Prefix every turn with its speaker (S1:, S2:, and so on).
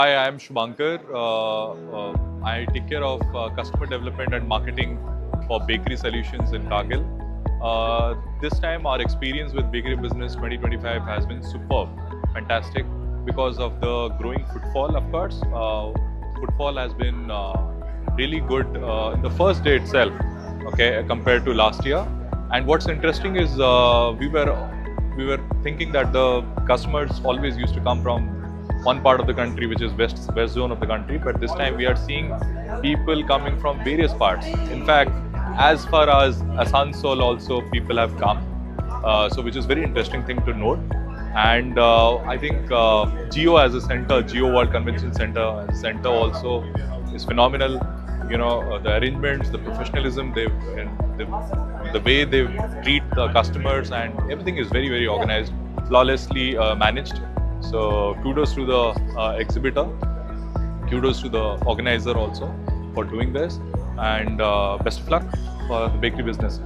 S1: Hi, I am Shubhankar. I take care of customer development and marketing for Bakery Solutions in Cargill. This time, our experience with Bakery Business 2025 has been superb, fantastic, because of the growing footfall, of course. Footfall has been really good in the first day itself, okay, compared to last year. And what's interesting is we were thinking that the customers always used to come from one part of the country, which is west zone of the country, but this time we are seeing people coming from various parts. In fact, as far as Asansol also people have come, so which is very interesting thing to note. And I think Geo as a center, Geo World Convention Center also is phenomenal. You know, the arrangements, the professionalism, the way they treat the customers, and everything is very organized, flawlessly managed. So kudos to the exhibitor, kudos to the organizer also for doing this, and best of luck for the bakery business.